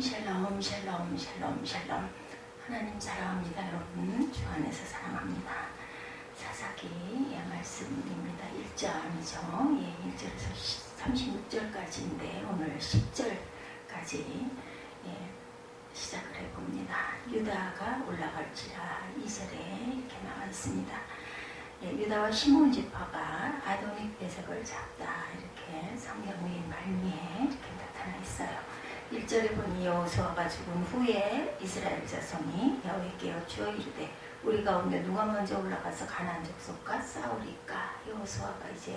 샬롬 샬롬 샬롬 샬롬. 하나님 사랑합니다. 여러분 주 안에서 사랑합니다. 사사기의 말씀입니다. 1장이죠. 1절에서 36절까지인데 오늘 10절까지 시작을 해봅니다. 유다가 올라갈지라 2절에 이렇게 나와 있습니다. 유다와 시몬 지파가 아도니 베색을 잡다, 이렇게 성경의 말미에 이렇게 나타나 있어요. 1절에 보니 여호수아가 죽은 후에 이스라엘 자손이 여호와께 여쭈어 이르되 우리 가운데 누가 먼저 올라가서 가나안 족속과 싸우리까. 여호수아가 이제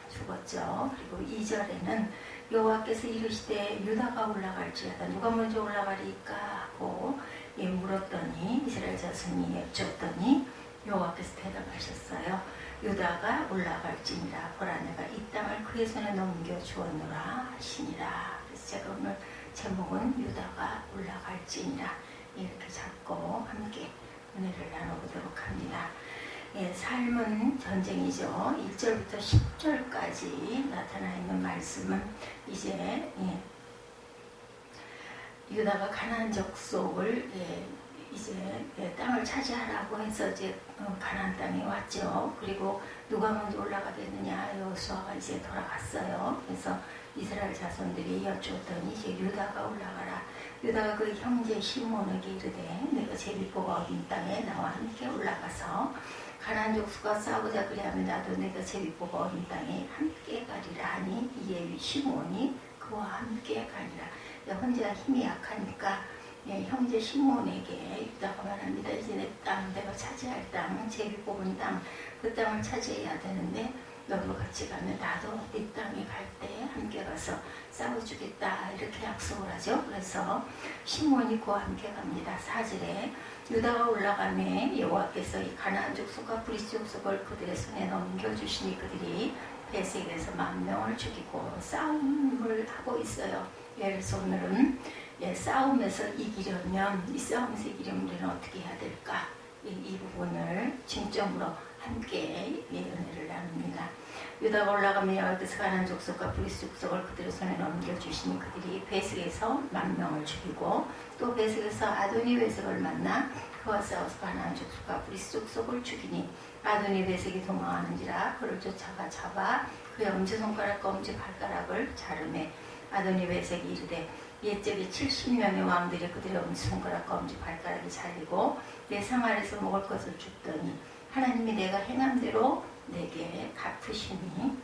죽었죠. 그리고 2절에는 여호와께서 이르시되 유다가 올라갈지어다 누가 먼저 올라가리까 하고 물었더니 이스라엘 자손이 여쭈었더니 여호와께서 대답하셨어요. 유다가 올라갈지니라. 보라, 내가 이 땅을 그의 손에 넘겨주었노라 하시니라. 그래서 제가 오늘 제목은 유다가 올라갈지니라 이렇게 잡고 함께 은혜를 나눠보도록 합니다. 삶은 전쟁이죠. 1절부터 10절까지 나타나 있는 말씀은 이제 유다가 가나안 족속을 이제 땅을 차지하라고 해서 이제 가나안 땅에 왔죠. 그리고 누가 먼저 올라가겠느냐, 여호수아가 이제 돌아갔어요. 그래서 이스라엘 자손들이 여쭈었더니 이제 유다가 올라가라. 유다가 그 형제 시몬에게 이르되 내가 제비뽑아 얻은 땅에 나와 함께 올라가서 가나안 족속과 싸우자 그리하면 나도 내가 제비뽑아 얻은 땅에 함께 가리라 하니 이에 시몬이 그와 함께 가리라. 혼자 힘이 약하니까 형제 시몬에게 유다가 말합니다. 이제 내 땅, 내가 차지할 땅, 제비 뽑은 땅, 그 땅을 차지해야 되는데 너도 같이 가면 나도 네 땅에 갈 때 함께 가서 싸워주겠다, 이렇게 약속을 하죠. 그래서 시몬이 그와 함께 갑니다. 4절에 유다가 올라가매 여호와께서 이 가나안 족속과 브리스 족속을 그들의 손에 넘겨주시니 그들이 베색에서 10,000명을 죽이고 싸움을 하고 있어요. 그래서 오늘은 싸움에서 이기려면, 이 싸움에서 이기려면 우리는 어떻게 해야 될까? 이 부분을 중점으로 함께 은혜를 나눕니다. 유다가 올라가면 여호와께서 가나안 족속과 브리스 족속을 그들의 손에 넘겨주시니 그들이 베색에서 10,000명을 죽이고 또 베색에서 아도니 베색을 만나 그와 싸워서 가나안 족속과 브리스 족속을 죽이니 아도니 베색이 도망하는지라 그를 쫓아가 잡아 그의 엄지손가락과 엄지발가락을 자르매 아도니 베색이 이르되 옛적에 70명의 왕들이 그들의 엄지손가락과 엄지발가락이 잘리고 내 상 아래서 먹을 것을 줍더니 하나님이 내가 행한 대로 내게 갚으시니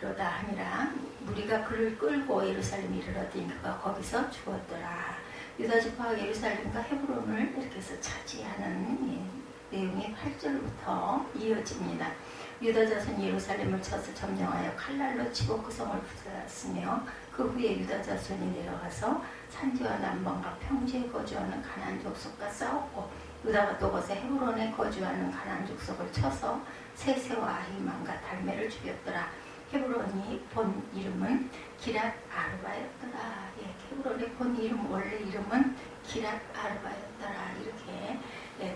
그러다 하니라. 무리가 그를 끌고 예루살렘에 이르렀더니 그가 거기서 죽었더라. 유다 지파가 예루살렘과 헤브론을 이렇게 해서 차지하는 내용이 8절부터 이어집니다. 유다 자손이 예루살렘을 쳐서 점령하여 칼날로 치고 그 성을 부숴놨으며 그 후에 유다 자손이 내려가서 산지와 남방과 평지에 거주하는 가나안 족속과 싸웠고 유다가 또 거기서 헤브론에 거주하는 가나안 족속을 쳐서 세세와 아히만과 달메를 죽였더라. 헤브론이 본 이름은 기랏 아르바였더라. 헤브론의 본 이름, 원래 이름은 기랏 아르바였더라. 이렇게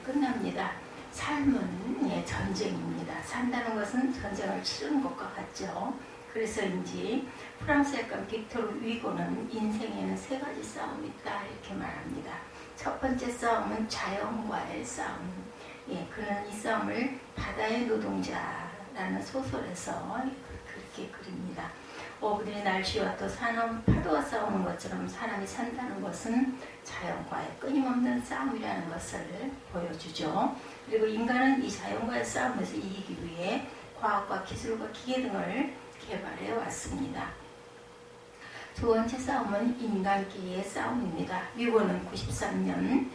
끝납니다. 삶은 전쟁입니다. 산다는 것은 전쟁을 치르는 것과 같죠. 그래서인지 프랑스 약간 빅토르 위고는 인생에는 3가지 싸움이 있다, 이렇게 말합니다. 첫 번째 싸움은 자연과의 싸움. 그는 이 싸움을 바다의 노동자라는 소설에서 그렇게 그립니다. 어부들이 날씨와 또 산업 파도와 싸우는 것처럼 사람이 산다는 것은 자연과의 끊임없는 싸움이라는 것을 보여주죠. 그리고 인간은 이 자연과의 싸움에서 이기기 위해 과학과 기술과 기계 등을 개발해 왔습니다. 두 번째 싸움은 인간끼리의 싸움입니다. 위고는 93년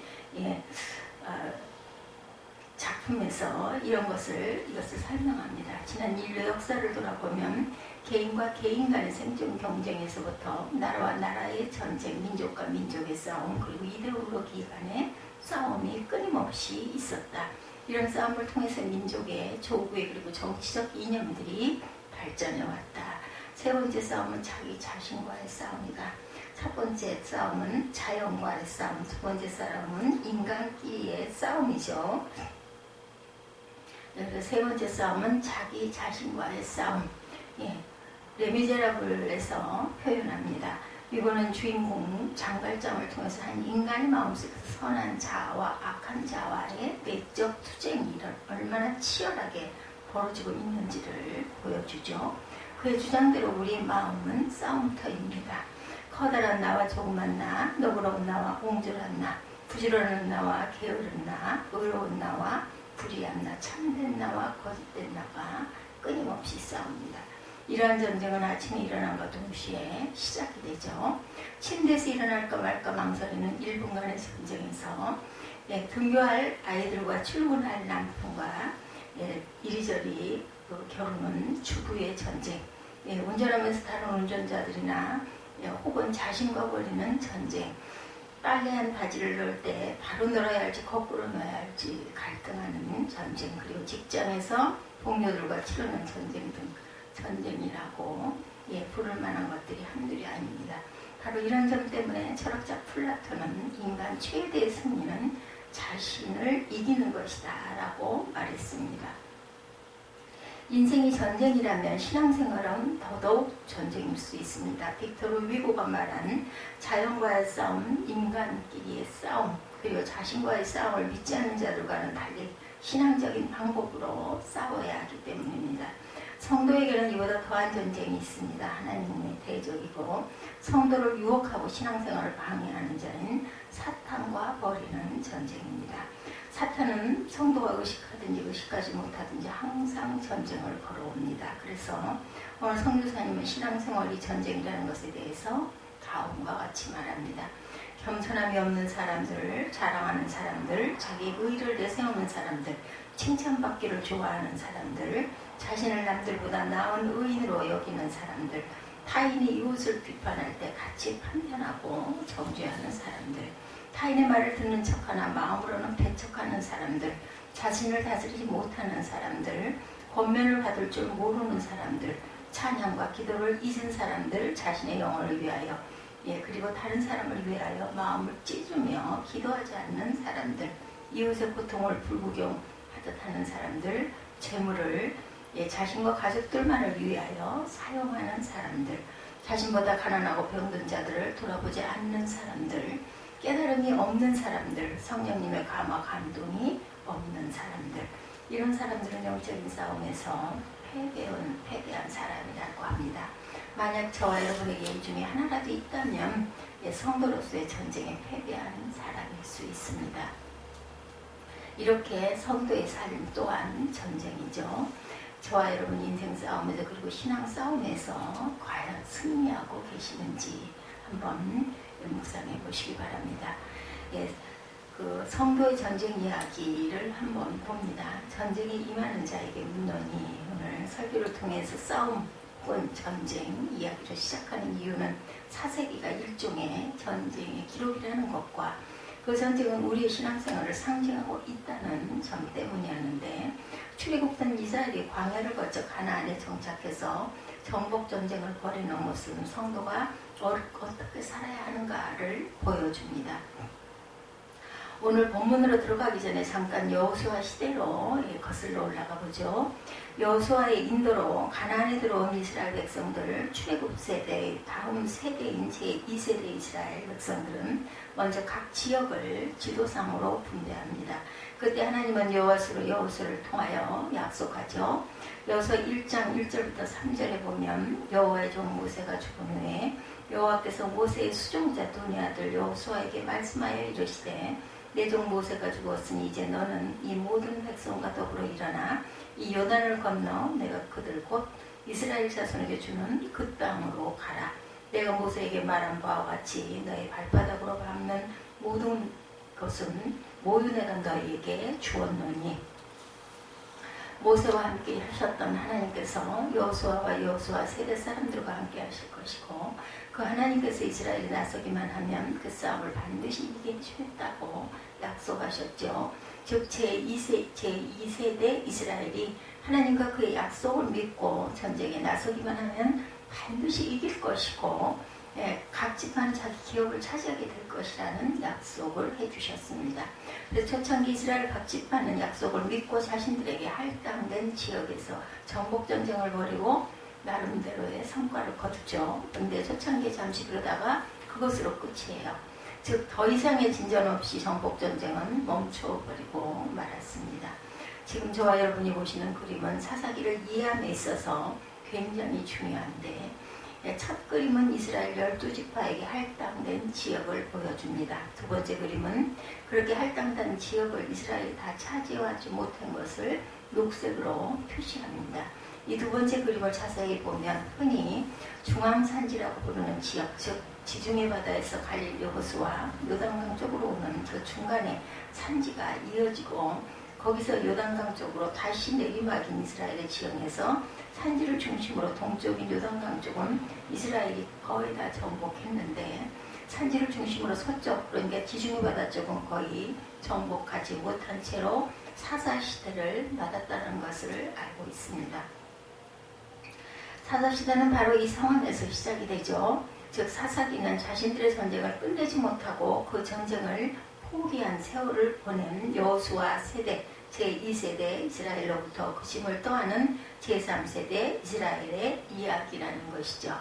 작품에서 이것을 설명합니다. 지난 인류 역사를 돌아보면 개인과 개인 간의 생존 경쟁에서부터 나라와 나라의 전쟁, 민족과 민족의 싸움, 그리고 이데올로기 간의 싸움이 끊임없이 있었다. 이런 싸움을 통해서 민족의 조국의 그리고 정치적 이념들이 발전해 왔다. 세 번째 싸움은 자기 자신과의 싸움이다. 첫 번째 싸움은 자연과의 싸움, 두 번째 싸움은 인간끼리의 싸움이죠. 세 번째 싸움은 자기 자신과의 싸움. 레미제라블에서 표현합니다. 이거는 주인공 장발장을 통해서 한 인간의 마음속에서 선한 자와 악한 자와의 내적 투쟁이 얼마나 치열하게 벌어지고 있는지를 보여주죠. 그의 주장대로 우리 마음은 싸움터입니다. 커다란 나와 조그만 나, 너그러운 나와 옹졸한 나, 부지런한 나와 게으른 나, 의로운 나와 불의한 나, 참된 나와 거짓된 나가 끊임없이 싸웁니다. 이러한 전쟁은 아침에 일어남과 동시에 시작이 되죠. 침대에서 일어날까 말까 망설이는 1분간의 전쟁에서 등교할 아이들과 출근할 남편과 이리저리 겨루는 주부의 전쟁, 운전하면서 다른 운전자들이나 혹은 자신과 벌이는 전쟁, 빨래한 바지를 넣을 때 바로 넣어야 할지 거꾸로 넣어야 할지 갈등하는 전쟁, 그리고 직장에서 동료들과 치르는 전쟁 등 전쟁이라고 부를 만한 것들이 한둘이 아닙니다. 바로 이런 점 때문에 철학자 플라톤은 인간 최대의 승리는 자신을 이기는 것이다 라고 말했습니다. 인생이 전쟁이라면 신앙생활은 더더욱 전쟁일 수 있습니다. 빅토르 위고가 말한 자연과의 싸움, 인간끼리의 싸움, 그리고 자신과의 싸움을 믿지 않는 자들과는 달리 신앙적인 방법으로 싸워야 하기 때문입니다. 성도에게는 이보다 더한 전쟁이 있습니다. 하나님의 대적이고 성도를 유혹하고 신앙생활을 방해하는 자는 사탄과 벌이는 전쟁입니다. 사탄은 성도가 의식하든지 의식하지 못하든지 항상 전쟁을 걸어옵니다. 그래서 오늘 성교사님은 신앙생활이 전쟁이라는 것에 대해서 다음과 같이 말합니다. 겸손함이 없는 사람들, 자랑하는 사람들, 자기 의의를 내세우는 사람들, 칭찬받기를 좋아하는 사람들, 자신을 남들보다 나은 의인으로 여기는 사람들, 타인이 이웃을 비판할 때 같이 판단하고 정죄하는 사람들, 타인의 말을 듣는 척하나 마음으로는 배척하는 사람들, 자신을 다스리지 못하는 사람들, 권면을 받을 줄 모르는 사람들, 찬양과 기도를 잊은 사람들, 자신의 영혼을 위하여 그리고 다른 사람을 위하여 마음을 찢으며 기도하지 않는 사람들, 이웃의 고통을 불구경하듯 하는 사람들, 재물을 자신과 가족들만을 위하여 사용하는 사람들, 자신보다 가난하고 병든 자들을 돌아보지 않는 사람들, 깨달음이 없는 사람들, 성령님의 감화 감동이 없는 사람들, 이런 사람들은 영적인 싸움에서 패배한 사람이라고 합니다. 만약 저와 여러분에게 이 중에 하나라도 있다면 성도로서의 전쟁에 패배한 사람일 수 있습니다. 이렇게 성도의 삶 또한 전쟁이죠. 저와 여러분 인생 싸움에서 그리고 신앙 싸움에서 과연 승리하고 계시는지 한번 묵상해 보시기 바랍니다. 그 성도의 전쟁 이야기를 한번 봅니다. 전쟁에 임하는 자에게 묻노니, 오늘 설교를 통해서 싸움 혹은 전쟁 이야기를 시작하는 이유는 사세기가 일종의 전쟁의 기록이라는 것과 그 전쟁은 우리의 신앙생활을 상징하고 있다는 점 때문이었는데, 출애굽된 이스라엘이 광야를 거쳐 가나안에 정착해서 정복 전쟁을 벌이는 모습은 성도가 어떻게 살아야 하는가를 보여줍니다. 오늘 본문으로 들어가기 전에 잠깐 여호수아 시대로 거슬러 올라가 보죠. 여호수아의 인도로 가나안에 들어온 이스라엘 백성들, 출애굽 세대 다음 세대인 제2세대 이스라엘 백성들은 먼저 각 지역을 지도상으로 분배합니다. 그때 하나님은 여호수아를 통하여 약속하죠. 여호수아 1장 1절부터 3절에 보면 여호와의 종 모세가 죽은 후에 여호와께서 모세의 수종자 두니 아들 여호수아에게 말씀하여 이르시되, 내 종 모세가 죽었으니 이제 너는 이 모든 백성과 더불어 일어나 이 요단을 건너 내가 그들 곧 이스라엘 자손에게 주는 그 땅으로 가라. 내가 모세에게 말한 바와 같이 너의 발바닥으로 밟는 모든 것은 모두 내가 너희에게 주었노니, 모세와 함께 하셨던 하나님께서 여호수아와 여호수아 세대 사람들과 함께 하실 것이고, 그 하나님께서 이스라엘이 나서기만 하면 그 싸움을 반드시 이기게 주겠다고 약속하셨죠. 즉 제2세대 이스라엘이 하나님과 그의 약속을 믿고 전쟁에 나서기만 하면 반드시 이길 것이고, 각 지파는 자기 기업을 차지하게 될 것이라는 약속을 해주셨습니다. 그래서 초창기 이스라엘 각 지파는 약속을 믿고 자신들에게 할당된 지역에서 정복전쟁을 벌이고 나름대로의 성과를 거두죠. 그런데 초창기에 잠시 그러다가 그것으로 끝이에요. 즉 더 이상의 진전 없이 정복전쟁은 멈춰버리고 말았습니다. 지금 저와 여러분이 보시는 그림은 사사기를 이해함에 있어서 굉장히 중요한데, 첫 그림은 이스라엘 12지파에게 할당된 지역을 보여줍니다. 두 번째 그림은 그렇게 할당된 지역을 이스라엘이 다 차지하지 못한 것을 녹색으로 표시합니다. 이 두 번째 그림을 자세히 보면 흔히 중앙산지라고 부르는 지역, 즉 지중해 바다에서 갈릴리 호수와 요단강 쪽으로 오는 그 중간에 산지가 이어지고, 거기서 요단강 쪽으로 다시 내리막인 이스라엘의 지형에서 산지를 중심으로 동쪽인 요단강 쪽은 이스라엘이 거의 다 정복했는데, 산지를 중심으로 서쪽, 그러니까 지중해 바다 쪽은 거의 정복하지 못한 채로 사사시대를 맞았다는 것을 알고 있습니다. 사사시대는 바로 이 상황에서 시작이 되죠. 즉 사사기는 자신들의 전쟁을 끝내지 못하고 그 전쟁을 포기한 세월을 보낸 여호수아 세대, 제2세대 이스라엘로부터 그 짐을 떠안은 제3세대 이스라엘의 이야기라는 것이죠.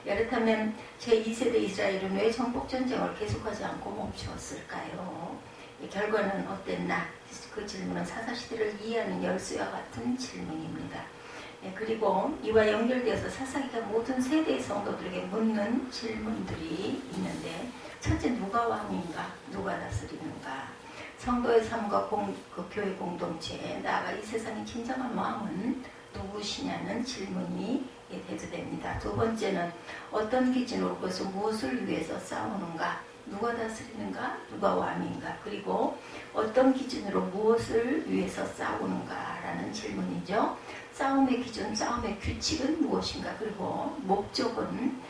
그렇다면 제2세대 이스라엘은 왜 정복전쟁을 계속하지 않고 멈추었을까요? 결과는 어땠나? 그 질문은 사사시대를 이해하는 열쇠와 같은 질문입니다. 그리고 이와 연결되어서 사사기가 모든 세대의 성도들에게 묻는 질문들이 있는데, 첫째, 누가 왕인가? 누가 다스리는가? 성도의 삶과 그 교회 공동체, 나아가 이 세상의 진정한 왕은 누구시냐는 질문이 대두됩니다. 두 번째는 어떤 기준으로 그것을 무엇을 위해서 싸우는가? 누가 다스리는가? 누가 왕인가? 그리고 어떤 기준으로 무엇을 위해서 싸우는가라는 질문이죠. 싸움의 기준, 싸움의 규칙은 무엇인가? 그리고 목적은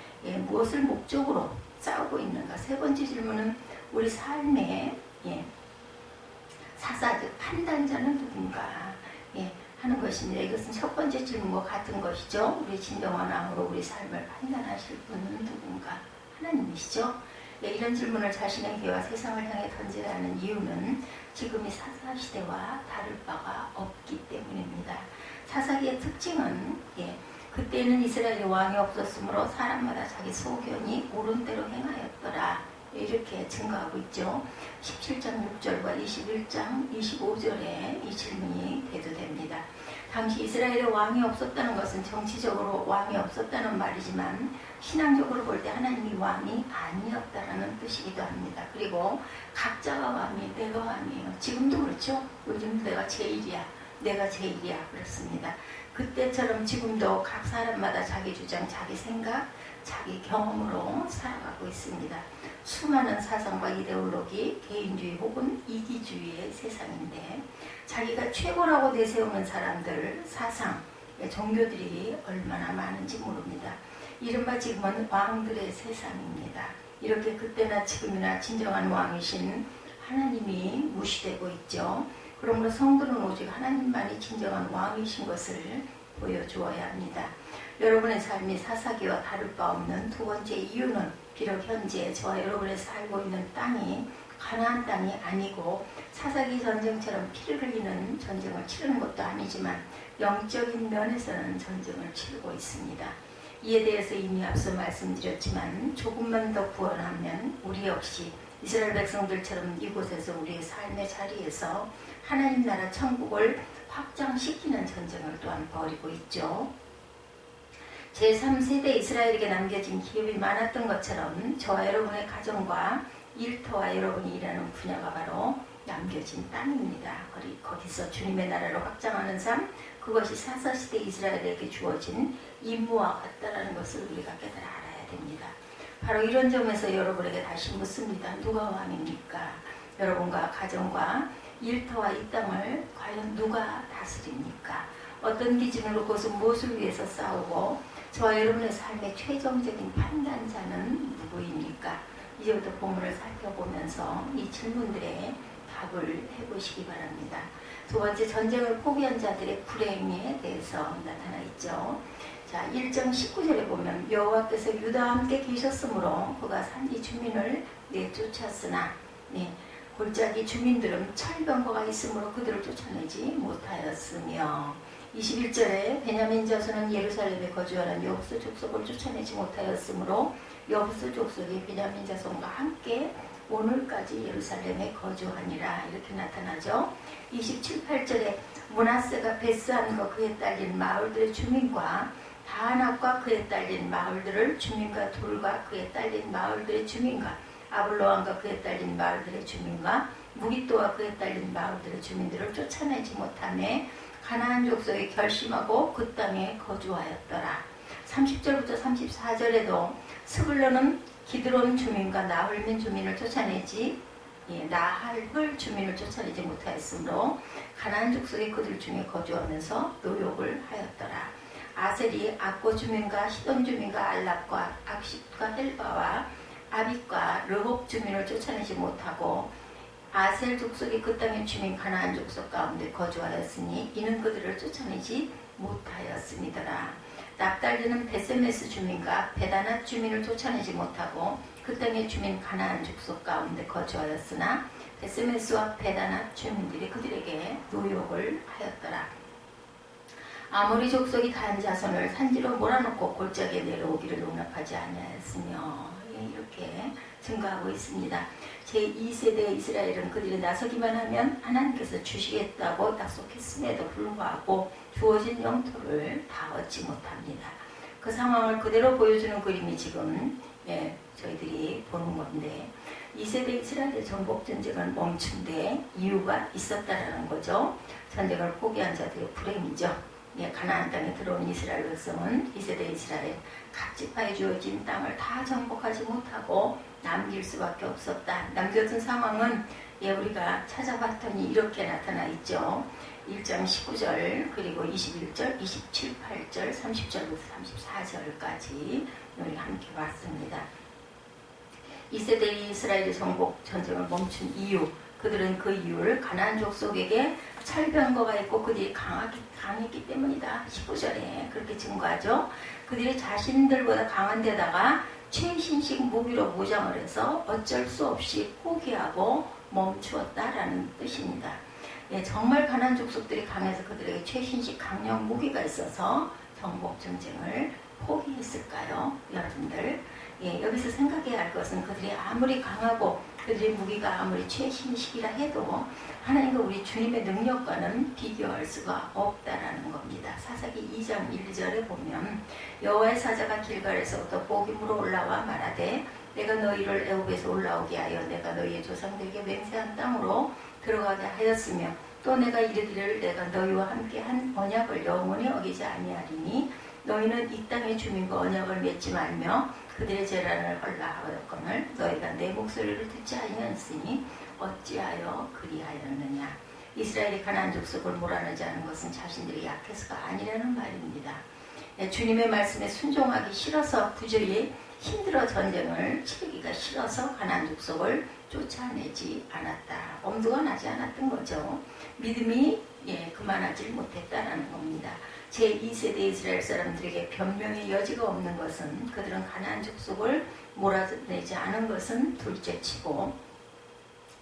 무엇을 목적으로 싸우고 있는가? 세 번째 질문은 우리 삶의 사사적 판단자는 누군가 하는 것입니다. 이것은 첫 번째 질문과 같은 것이죠. 우리 진정한 왕으로 우리 삶을 판단하실 분은 누군가? 하나님이시죠. 이런 질문을 자신의 교회와 세상을 향해 던져야 하는 이유는 지금의 사사시대와 다를 바가 없기 때문입니다. 사사기의 특징은 그때는 이스라엘의 왕이 없었으므로 사람마다 자기 소견이 옳은 대로 행하였더라, 이렇게 증거하고 있죠. 17장 6절과 21장 25절에 이 질문이 대두됩니다. 당시 이스라엘의 왕이 없었다는 것은 정치적으로 왕이 없었다는 말이지만 신앙적으로 볼 때 하나님이 왕이 아니었다라는 뜻이기도 합니다. 그리고 각자가 왕이, 내가 왕이에요. 지금도 그렇죠. 요즘도 내가 제일이야, 내가 제일이야, 그렇습니다. 그때처럼 지금도 각 사람마다 자기 주장, 자기 생각, 자기 경험으로 살아가고 있습니다. 수많은 사상과 이데올로기, 개인주의 혹은 이기주의의 세상인데, 자기가 최고라고 내세우는 사람들, 사상, 종교들이 얼마나 많은지 모릅니다. 이른바 지금은 왕들의 세상입니다. 이렇게 그때나 지금이나 진정한 왕이신 하나님이 무시되고 있죠. 그러므로 성도는 오직 하나님만이 진정한 왕이신 것을 보여주어야 합니다. 여러분의 삶이 사사기와 다를 바 없는 두 번째 이유는 비록 현재 저와 여러분의 살고 있는 땅이 가나안 땅이 아니고 사사기 전쟁처럼 피를 흘리는 전쟁을 치르는 것도 아니지만 영적인 면에서는 전쟁을 치르고 있습니다. 이에 대해서 이미 앞서 말씀드렸지만 조금만 더 구원하면 우리 역시 이스라엘 백성들처럼 이곳에서 우리의 삶의 자리에서 하나님 나라 천국을 확장시키는 전쟁을 또한 벌이고 있죠. 제3세대 이스라엘에게 남겨진 기업이 많았던 것처럼 저와 여러분의 가정과 일터와 여러분이 일하는 분야가 바로 남겨진 땅입니다. 거기서 주님의 나라를 확장하는 삶, 그것이 사사시대 이스라엘에게 주어진 임무와 같다는 것을 우리가 깨달아 알아야 됩니다. 바로 이런 점에서 여러분에게 다시 묻습니다. 누가 왕입니까? 여러분과 가정과 일터와 이 땅을 과연 누가 다스립니까? 어떤 기준으로 그것은 무엇을 위해서 싸우고 저와 여러분의 삶의 최종적인 판단자는 누구입니까? 이제부터 본문을 살펴보면서 이 질문들에 답을 해보시기 바랍니다. 두 번째, 전쟁을 포기한 자들의 불행에 대해서 나타나 있죠. 자, 1장 19절에 보면 여호와께서 유다와 함께 계셨으므로 그가 산지 주민을 내쫓았으나 골짜기 주민들은 철병거가 있으므로 그들을 쫓아내지 못하였으며, 21절에 베냐민 자손은 예루살렘에 거주하는 여부스 족속을 쫓아내지 못하였으므로 여부스 족속이 베냐민 자손과 함께 오늘까지 예루살렘에 거주하니라 이렇게 나타나죠. 27, 8절에 므낫세가 베스안과 그에 딸린 마을들의 주민과 다낙과 그에 딸린 마을들을 주민과 둘과 그에 딸린 마을들의 주민과 아블로암과 그에 딸린 마을들의 주민과 무기또와 그에 딸린 마을들의 주민들을 쫓아내지 못하며 가나안 족속이 결심하고 그 땅에 거주하였더라. 30절부터 34절에도 스불론은 기드론 주민과 나홀민 주민을 쫓아내지 나할을 주민을 쫓아내지 못하였으므로 가나안 족속이 그들 중에 거주하면서 노역을 하였더라. 아셀이 악고 주민과 시돈 주민과 알랍과 악십과 헬바와 아빗과 르홉 주민을 쫓아내지 못하고 아셀 족속이 그 땅의 주민 가나안 족속 가운데 거주하였으니 이는 그들을 쫓아내지 못하였음이더라. 납달리는 베세메스 주민과 베다낫 주민을 쫓아내지 못하고 그 땅의 주민 가나안 족속 가운데 거주하였으나 베세메스와 베다낫 주민들이 그들에게 노역을 하였더라. 아모리 족속이 단 자손을 산지로 몰아넣고 골짜기에 내려오기를 용납하지 아니하였으며 이렇게 증거하고 있습니다. 제2세대 이스라엘은 그들이 나서기만 하면 하나님께서 주시겠다고 약속했음에도 불구하고 주어진 영토를 다 얻지 못합니다. 그 상황을 그대로 보여주는 그림이 지금 저희들이 보는 건데 2세대 이스라엘의 정복전쟁은 멈춘 데 이유가 있었다라는 거죠. 전쟁을 포기한 자들의 불행이죠. 가나안 땅에 들어온 이스라엘 백성은 2세대 이스라엘 각 지파에 주어진 땅을 다 정복하지 못하고 남길 수밖에 없었다. 남겨둔 상황은 우리가 찾아봤더니 이렇게 나타나 있죠. 1장 19절 그리고 21절, 27, 8절, 30절부터 34절까지 우리 함께 봤습니다. 2세대 이스라엘의 정복 전쟁을 멈춘 이유, 그들은 그 이유를 가나안 족속에게 철병거가 있고 그들이 강했기 때문이다. 19절에 그렇게 증거하죠. 그들이 자신들보다 강한 데다가 최신식 무기로 무장을 해서 어쩔 수 없이 포기하고 멈추었다라는 뜻입니다. 정말 가나안 족속들이 강해서 그들에게 최신식 강력 무기가 있어서 정복 전쟁을 포기했을까요? 여러분들 여기서 생각해야 할 것은 그들이 아무리 강하고 그들의 무기가 아무리 최신식이라 해도 하나님과 우리 주님의 능력과는 비교할 수가 없다라는 겁니다. 사사기 2장 1절에 보면 여호와의 사자가 길갈에서부터 복임으로 올라와 말하되 내가 너희를 애굽에서 올라오게 하여 내가 너희의 조상들에게 맹세한 땅으로 들어가게 하였으며 또 내가 이르기를 내가 너희와 함께 한 언약을 영원히 어기지 아니하리니 너희는 이 땅의 주민과 언약을 맺지 말며 그들의 재난을 헐라하였거늘 너희가 내 목소리를 듣지 아니하였으니 어찌하여 그리하였느냐. 이스라엘이 가나안 족속을 몰아내지 않은 것은 자신들이 약해서가 아니라는 말입니다. 주님의 말씀에 순종하기 싫어서 부절히 힘들어 전쟁을 치르기가 싫어서 가나안 족속을 쫓아내지 않았다. 엄두가 나지 않았던 거죠. 믿음이 그만하지 못했다는 겁니다. 제2세대 이스라엘 사람들에게 변명의 여지가 없는 것은 그들은 가나안 족속을 몰아내지 않은 것은 둘째치고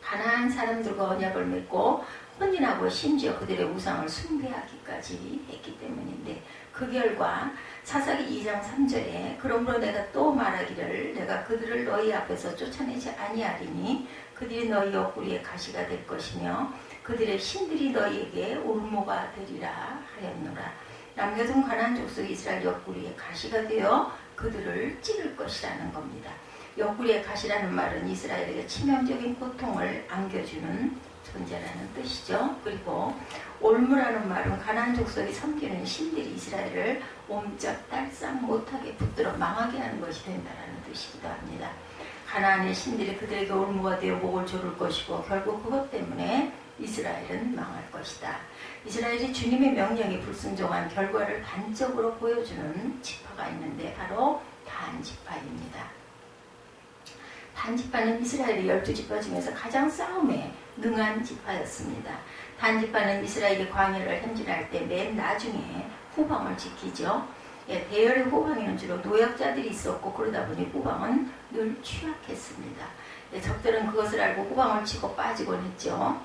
가나안 사람들과 언약을 맺고 혼인하고 심지어 그들의 우상을 숭배하기까지 했기 때문인데 그 결과 사사기 2장 3절에 그러므로 내가 또 말하기를 내가 그들을 너희 앞에서 쫓아내지 아니하리니 그들이 너희 옆구리에 가시가 될 것이며 그들의 신들이 너희에게 올무가 되리라 하였노라. 남겨둔 가나안 족속 이스라엘 옆구리에 가시가 되어 그들을 찌를 것이라는 겁니다. 옆구리에 가시라는 말은 이스라엘에게 치명적인 고통을 안겨주는 존재라는 뜻이죠. 그리고 올무라는 말은 가나안 족속이 섬기는 신들이 이스라엘을 옴짝달싹 못하게 붙들어 망하게 하는 것이 된다는 뜻이기도 합니다. 가나안의 신들이 그들에게 올무가 되어 목을 조를 것이고 결국 그것 때문에 이스라엘은 망할 것이다. 이스라엘이 주님의 명령에 불순종한 결과를 단적으로 보여주는 지파가 있는데 바로 단 지파입니다. 단 지파는 이스라엘의 12지파 중에서 가장 싸움에 능한 지파였습니다. 단 지파는 이스라엘이 광야를 행진할 때 맨 나중에 후방을 지키죠. 대열의 후방에는 주로 노약자들이 있었고 그러다 보니 후방은 늘 취약했습니다. 적들은 그것을 알고 후방을 치고 빠지곤 했죠.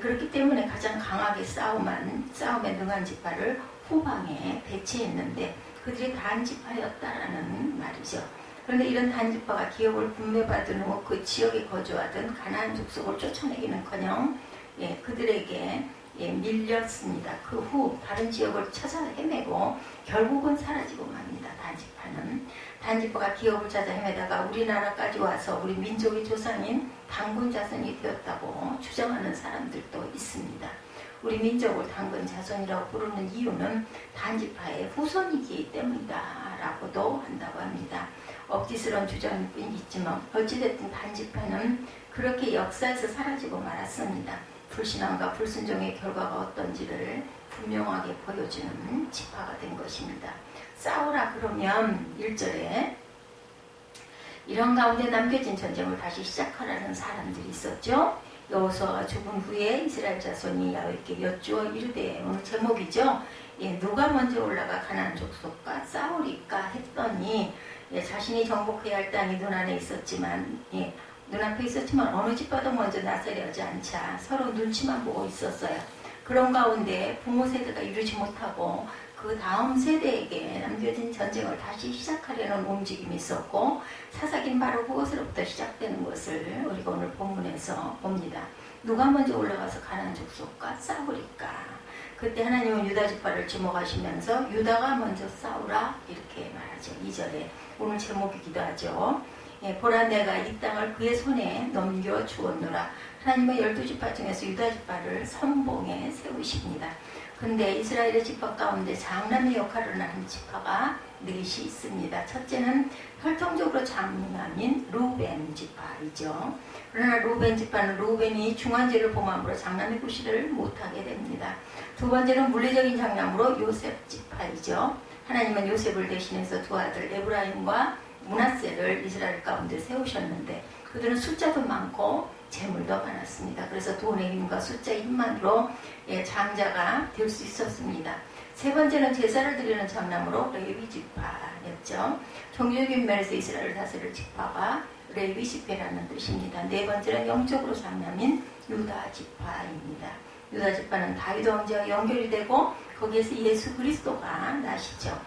그렇기 때문에 가장 강하게 싸움에 능한 지파를 후방에 배치했는데 그들이 단지파였다라는 말이죠. 그런데 이런 단지파가 기업을 분배받은 후 그 지역에 거주하던 가나안 족속을 쫓아내기는커녕 그들에게 밀렸습니다. 그 후 다른 지역을 찾아 헤매고 결국은 사라지고 맙니다. 단지파가 기업을 찾아 헤매다가 우리나라까지 와서 우리 민족의 조상인 당군 자손이 되었다고 주장하는 사람들도 있습니다. 우리 민족을 당군 자손이라고 부르는 이유는 단지파의 후손이기 때문이다 라고도 한다고 합니다. 억지스러운 주장일 뿐이지만 어찌됐든 단지파는 그렇게 역사에서 사라지고 말았습니다. 불신앙과 불순종의 결과가 어떤지를 분명하게 보여주는 지파가 된 것입니다. 싸우라 그러면 1절에 이런 가운데 남겨진 전쟁을 다시 시작하라는 사람들이 있었죠. 여호수아가 죽은 후에 이스라엘 자손이 야훼께 여쭈어 이르되, 오늘 제목이죠. 누가 먼저 올라가 가나안 족속과 싸우리까 했더니 자신이 정복해야 할 땅이 눈앞에 있었지만 어느 집과도 먼저 나서려 하지 않자 서로 눈치만 보고 있었어요. 그런 가운데 부모 세대가 이루지 못하고 그 다음 세대에게 남겨진 전쟁을 다시 시작하려는 움직임이 있었고, 사사기는 바로 그것으로부터 시작되는 것을 우리가 오늘 본문에서 봅니다. 누가 먼저 올라가서 가나안 족속과 싸우리까? 그때 하나님은 유다 지파를 지목하시면서 유다가 먼저 싸우라 이렇게 말하죠. 2절에 오늘 제목이기도 하죠. 보라 내가 이 땅을 그의 손에 넘겨주었노라. 하나님은 12지파 중에서 유다 지파를 선봉에 세우십니다. 근데 이스라엘의 지파 가운데 장남의 역할을 하는 지파가 넷이 있습니다. 첫째는 혈통적으로 장남인 루벤 지파이죠. 그러나 루벤 지파는 루벤이 중환제를 범함으로 장남의 구실을 못하게 됩니다. 두 번째는 물리적인 장남으로 요셉 지파이죠. 하나님은 요셉을 대신해서 두 아들 에브라임과 므낫세를 이스라엘 가운데 세우셨는데 그들은 숫자도 많고 재물도 많았습니다. 그래서 돈의 힘과 숫자의 힘만으로 장자가 될 수 있었습니다. 세 번째는 제사를 드리는 장남으로 레위 지파였죠. 종교적인 면에서 이스라엘을 다스릴 지파가 레위 지파라는 뜻입니다. 네 번째는 영적으로 장남인 유다 지파입니다. 유다 지파는 다윗 왕자와 연결이 되고 거기에서 예수 그리스도가 나시죠.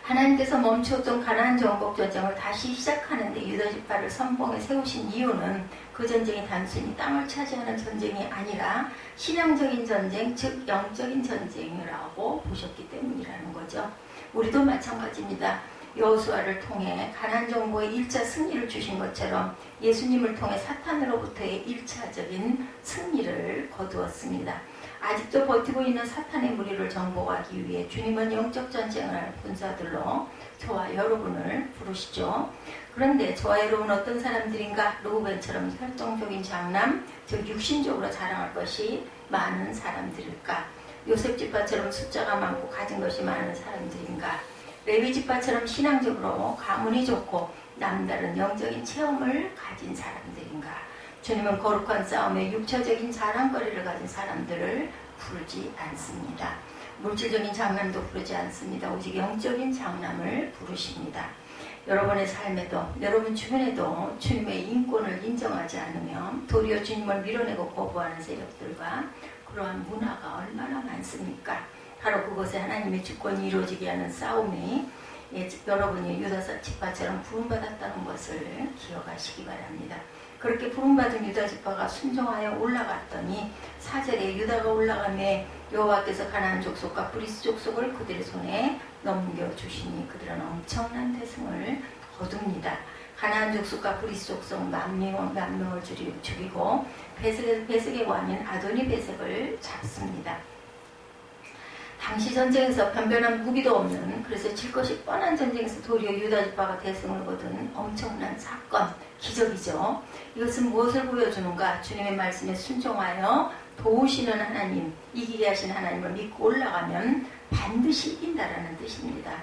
하나님께서 멈추었던 가나안 정복 전쟁을 다시 시작하는데 유다 지파를 선봉에 세우신 이유는 그 전쟁이 단순히 땅을 차지하는 전쟁이 아니라 신앙적인 전쟁, 즉 영적인 전쟁이라고 보셨기 때문이라는 거죠. 우리도 마찬가지입니다. 여호수아를 통해 가나안 정복의 1차 승리를 주신 것처럼 예수님을 통해 사탄으로부터의 1차적인 승리를 거두었습니다. 아직도 버티고 있는 사탄의 무리를 정복하기 위해 주님은 영적 전쟁을 하는 군사들로 저와 여러분을 부르시죠. 그런데 저와 여러분은 어떤 사람들인가? 루벤처럼 혈통적인 장남, 즉 육신적으로 자랑할 것이 많은 사람들일까? 요셉 지파처럼 숫자가 많고 가진 것이 많은 사람들인가? 레위 지파처럼 신앙적으로 가문이 좋고 남다른 영적인 체험을 가진 사람들인가? 주님은 거룩한 싸움에 육체적인 자랑거리를 가진 사람들을 부르지 않습니다. 물질적인 장남도 부르지 않습니다. 오직 영적인 장남을 부르십니다. 여러분의 삶에도 여러분 주변에도 주님의 인권을 인정하지 않으며 도리어 주님을 밀어내고 거부하는 세력들과 그러한 문화가 얼마나 많습니까? 바로 그곳에 하나님의 주권이 이루어지게 하는 싸움이 여러분이 유다 지파처럼 부름받았다는 것을 기억하시기 바랍니다. 그렇게 부름받은 유다 지파가 순종하여 올라갔더니 4절에 유다가 올라가매 여호와께서 가나안 족속과 브리스 족속을 그들의 손에 넘겨주시니 그들은 엄청난 대승을 거둡니다. 가나안 족속과 브리스 족속 만 명을 죽이고 베색의 왕인 아도니 베색을 잡습니다. 당시 전쟁에서 변변한 무기도 없는, 그래서 질 것이 뻔한 전쟁에서 도리어 유다 지파가 대승을 거둔 엄청난 사건, 기적이죠. 이것은 무엇을 보여주는가? 주님의 말씀에 순종하여 도우시는 하나님, 이기게 하신 하나님을 믿고 올라가면 반드시 이긴다라는 뜻입니다.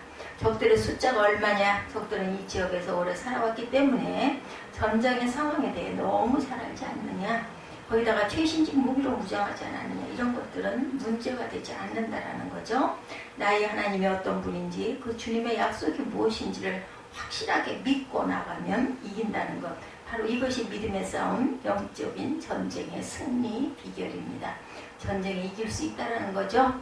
적들의 숫자가 얼마냐? 적들은 이 지역에서 오래 살아왔기 때문에 전장의 상황에 대해 너무 잘 알지 않느냐? 거기다가 최신식 무기로 무장하지 않았느냐, 이런 것들은 문제가 되지 않는다라는 거죠. 나의 하나님이 어떤 분인지, 그 주님의 약속이 무엇인지를 확실하게 믿고 나가면 이긴다는 것, 바로 이것이 믿음의 싸움, 영적인 전쟁의 승리 비결입니다. 전쟁에 이길 수 있다라는 거죠.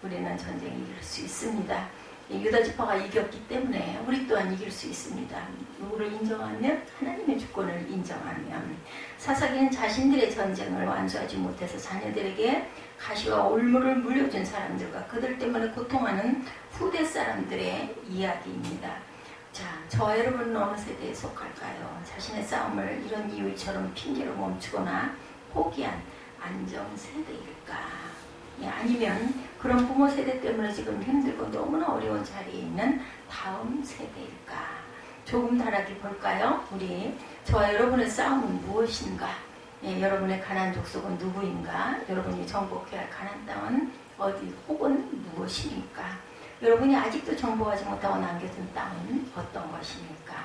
우리는 전쟁 이길 수 있습니다. 유다 지파가 이겼기 때문에 우리 또한 이길 수 있습니다. 누구를 인정하면 하나님의 주권을 인정하면 사사기는 자신들의 전쟁을 완수하지 못해서 자녀들에게 가시와 올무를 물려준 사람들과 그들 때문에 고통하는 후대 사람들의 이야기입니다. 자, 저와 여러분은 어느 세대에 속할까요? 자신의 싸움을 이런 이유처럼 핑계로 멈추거나 포기한 안정세대일까? 아니면 그런 부모 세대 때문에 지금 힘들고 너무나 어려운 자리에 있는 다음 세대일까? 조금 다르게 볼까요? 우리 저와 여러분의 싸움은 무엇인가? 여러분의 가나안 족속은 누구인가? 여러분이 정복해야 할 가나안 땅은 어디 혹은 무엇입니까? 여러분이 아직도 정복하지 못하고 남겨둔 땅은 어떤 것입니까?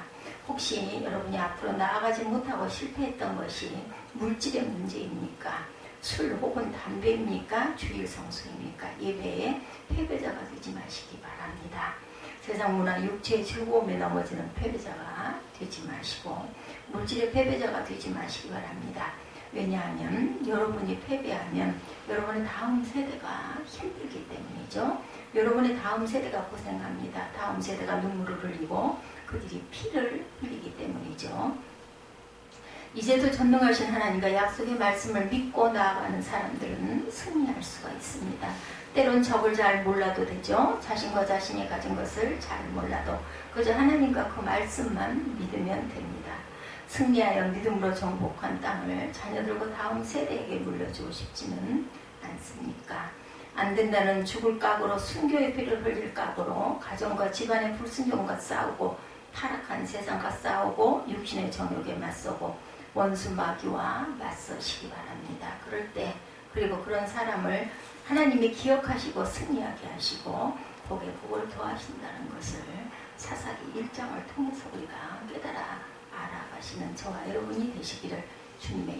혹시 여러분이 앞으로 나아가지 못하고 실패했던 것이 물질의 문제입니까? 술 혹은 담배입니까? 주일 성수입니까? 예배에 패배자가 되지 마시기 바랍니다. 세상 문화 육체의 즐거움에 넘어지는 패배자가 되지 마시고 물질의 패배자가 되지 마시기 바랍니다. 왜냐하면 여러분이 패배하면 여러분의 다음 세대가 힘들기 때문이죠. 여러분의 다음 세대가 고생합니다. 다음 세대가 눈물을 흘리고 그들이 피를 흘리기 때문이죠. 이제도 전능하신 하나님과 약속의 말씀을 믿고 나아가는 사람들은 승리할 수가 있습니다. 때론 적을 잘 몰라도 되죠. 자신과 자신이 가진 것을 잘 몰라도 그저 하나님과 그 말씀만 믿으면 됩니다. 승리하여 믿음으로 정복한 땅을 자녀들과 다음 세대에게 물려주고 싶지는 않습니까? 안 된다는 죽을 각오로 순교의 피를 흘릴 각오로 가정과 집안의 불순종과 싸우고 타락한 세상과 싸우고 육신의 정욕에 맞서고 원수 마귀와 맞서시기 바랍니다. 그럴 때 그리고 그런 사람을 하나님이 기억하시고 승리하게 하시고 복에 복을 더하신다는 것을 사사기 1장을 통해서 우리가 깨달아 알아가시는 저와 여러분이 되시기를 주님의